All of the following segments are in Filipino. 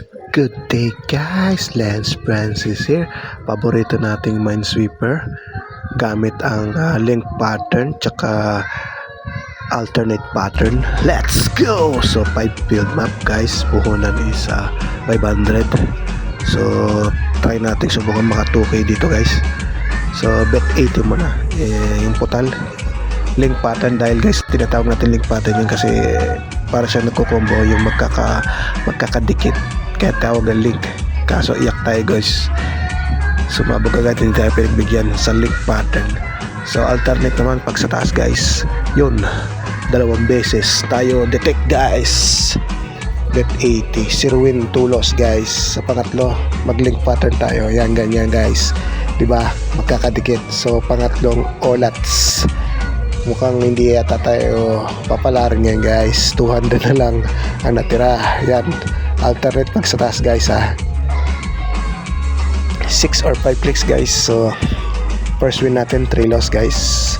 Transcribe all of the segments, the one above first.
Good day guys, Lance Francis here. Paborito nating Minesweeper gamit ang link pattern tsaka alternate pattern. Let's go! So 5 field map guys, puhunan is 500. So try natin subukan maka 2k dito guys. So bet 80 muna yung putal link pattern, dahil guys tinatawag natin link pattern yun kasi para siya nagko-combo yung magkakadikit, kaya tawag ng link. Kaso iyak tayo guys, sumabog agad, hindi tayo pinagbigyan sa link pattern. So alternate naman pag sa taas guys, yun, 2 beses tayo detect guys. Bet 80, 0 win 2 loss guys. Sa pangatlo mag link pattern tayo, yan ganyan guys, diba, magkakadikit. So pangatlong olats, mukhang hindi yata tayo papalarin yan guys. 200 na lang ang natira. Yan, alternate pag sa taas guys 6 or 5 clicks guys. So first win natin 3 loss guys.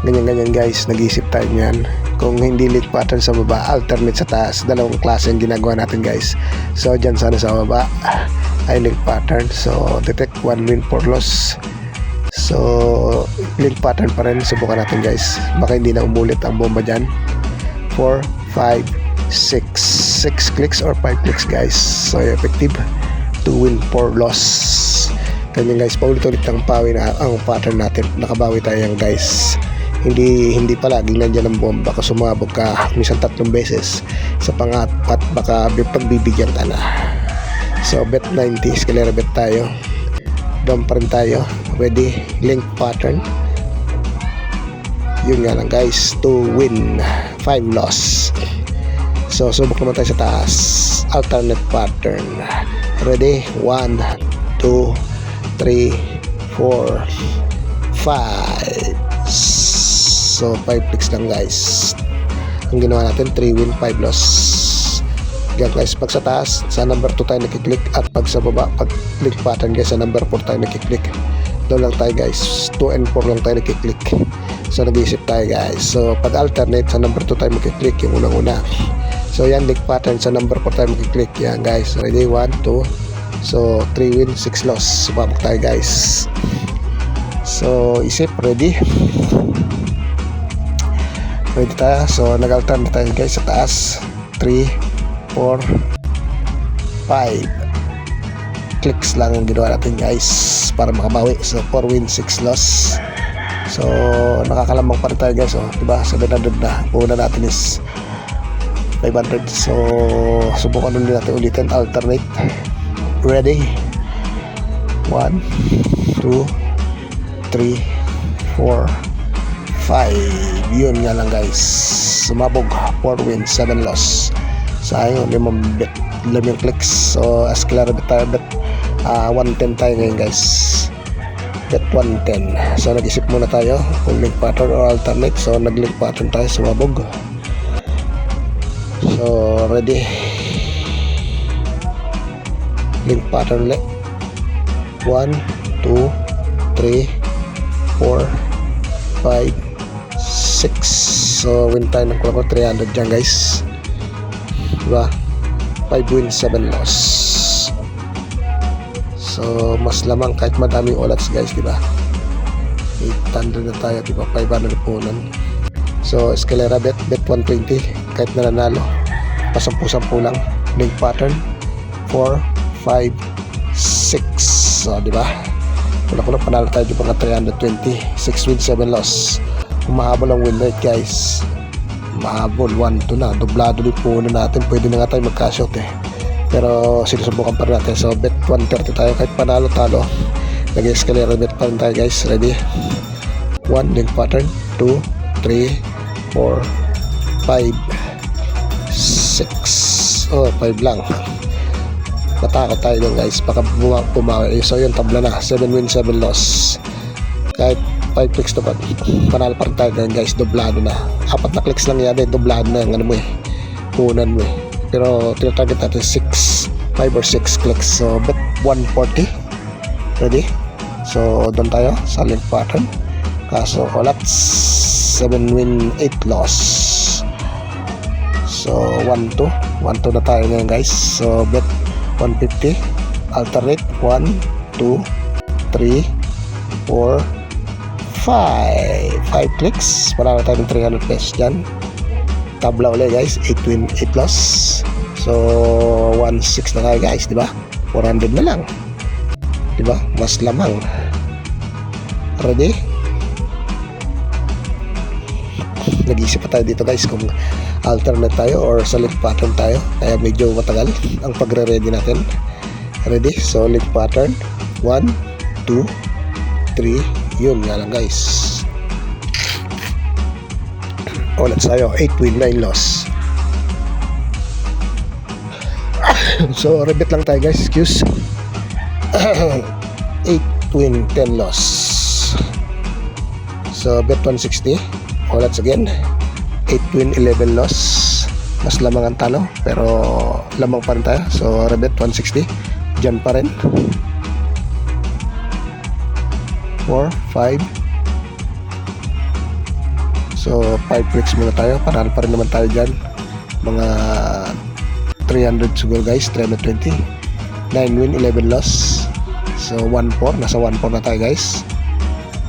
Ganyan guys, nag-iisip tayo nyan. Kung hindi link pattern sa baba, alternate sa taas. Dalawang klase yung ginagawa natin guys. So dyan sana sa baba ay link pattern. So detect 1 win 4 loss. So link pattern pa rin, subukan natin guys, baka hindi na umulit ang bomba dyan. 4, 5, 6 clicks or 5 clicks guys. So effective 2 win 4 loss. Ganyan guys, paulit-ulit ang pawi na ang pattern natin. Nakabawi tayo yan guys. Hindi palaging nandiyan ang bomba. Baka sumabog ka minsan 3 beses, sa pangapat baka pagbibigyan ka na. So bet 90, escalera bet tayo. Down pa rin tayo. Ready, link pattern. Yun nga lang guys, 2 win 5 loss. So subok naman tayo sa taas, alternate pattern. Ready, 1, 2, 3, 4, 5. So 5 clicks lang guys ang ginawa natin. 3 win 5 loss. Yan guys, pag sa taas sa number 2 tayo nakiklik, at pag sa baba pag link pattern guys sa number 4 tayo nakiklik. Doon lang tayo guys, 2 and 4 lang tayo nakiklik. So nag-iisip tayo guys. So pag alternate sa number 2 tayo makiklik, yung unang-una. So yan, link pattern sa number 4 tayo makiklik. Yan guys, ready, 1, 2. So 3 win 6 loss. Sumabog tayo guys. So isip, ready tayo. So nag-alternate tayo guys sa taas, 3, 4, 5 clicks lang ang ginawa natin guys para makabawi. So 4 win 6 loss. So nakakalamang pa rin tayo guys, diba, 700 na. Una natin is 500. So subukan ulit natin ulitin, alternate. Ready, 1, 2, 3, 4, 5. Yun nga lang guys, sumabog, 4 win 7 loss. Sayang, 5 clicks. So escalera bet tayo, bet 110 tayo ngayon guys, bet 110. So nag-isip muna tayo kung link pattern or alternate. So nag link pattern tayo, sumabog. So ready, link pattern ulit, 1, 2, 3, 4, 5, 6. So win tayo ng kulang 300 dyan guys, diba, 5 win 7 loss. So mas lamang kahit madaming olats guys, diba, 800 na tayo, diba, 500 punan. So escalera bet 120, kahit nananalo pa 10 lang. Link pattern 4, 5, 6. So diba, kulang panalo tayo di mga 320. 6 win 7 loss. Humahabol ang win rate guys, mahabol 1-2 na, doblado din po na natin. Pwede na nga tayo mag-cash-out pero sinusubukan pa rin natin. So bet 130 tayo, kahit panalo talo. Nag-escalera bet pa rin tayo guys. Ready, 1 link pattern, 2, 3, 4, 5, 6. 5 lang. Matakot tayo dun guys, baka pumawi. So yun, tabla na, 7 win 7 loss. Kahit 5 clicks na pa, panalo pa rin tayo guys, doblado na. 4 na clicks lang yan, doblado na yung ano mo punan mo pero tinatarget natin 5 or 6 clicks. So bet 140. Ready, so doon tayo sa link pattern. Kaso collapse, 7 win 8 loss. So 1-2 na tayo ngayon guys. So bet 150. Alternate 1, 2, 3, 4, 5. 5 clicks. Wala na tayo ng 300 pesos dyan. Tabla ulit guys. 8 win, 8 loss. So 1.6 na tayo guys, di ba? 400 na lang. Di ba? Mas lamang. Ready? Nag-iisip pa tayo dito guys kung alternate tayo or sa link pattern tayo. Kaya medyo matagal ang pagre-ready natin. Ready? So link pattern. 1, 2, 3. Yun nga lang guys. Ulit tayo. 8 win, 9 loss. So repeat lang tayo guys. Excuse. 8 win, 10 loss. So bet 160. Ulit again. 8 win, 11 loss. Mas lamang ang talo, pero lamang pa rin tayo. So rebet 160. Diyan pa rin. 4, 5. So 5 clicks muna tayo. Panalo pa rin naman tayo dyan. Mga 300 siguro guys. 320. 9 win, 11 loss. So 1-4. Nasa 1-4 na tayo guys.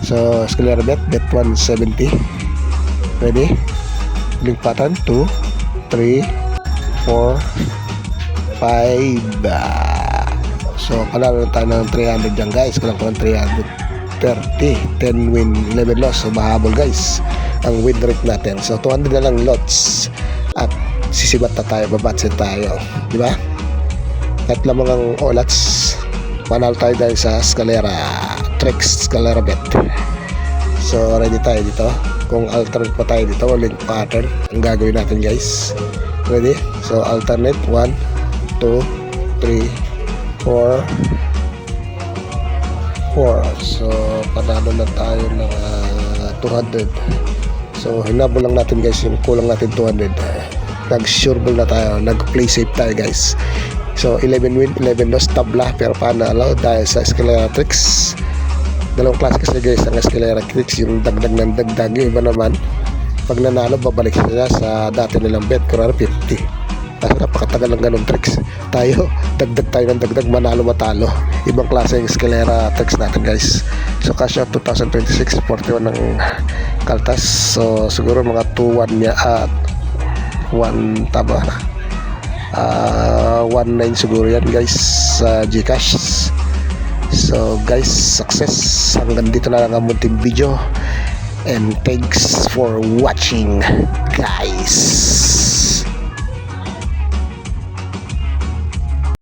So Escalera bet 170. Ready? Link pattern 2, 3, 4, 5. So panalo tayo ng 300 dyan guys. Kulang ko ng 330. 10 win, 11 loss. So mahabol guys ang win rate natin. So 200 na lang lots. At sisibat na tayo. Babatsit tayo. Di ba? Kahit lamang ang olats. Panalo tayo dahil sa Escalera Tricks, Escalera bet. So ready tayo dito. Kung alternate pa tayo dito, link pattern ang gagawin natin guys. Ready? So alternate 1, 2, 3, 4, 4. So panalo na tayo ng 200. So hinabol lang natin guys yung kulang natin 200. Nag-sure ball na tayo, nag-play safe tayo guys. So 11 win, 11 loss, tabla pero panalo dahil sa Escalera Tricks. Dalawang klase kasi guys ang Escalera Tricks, yung dagdag ng dagdag. Yung iba naman pag nanalo babalik sila sa dati nilang bet, kurang 50. Kasi napakatagal ng ganong tricks. Tayo dagdag tayo ng dagdag, manalo matalo. Ibang klase yung Escalera Tricks natin guys. So cash out 2026, 41 ng kaltas. So siguro mga 2-1 niya at 1 taba na 1-9 siguro yan guys sa Gcash. So guys, success. Hanggang dito na lang ang munting video. And thanks for watching guys.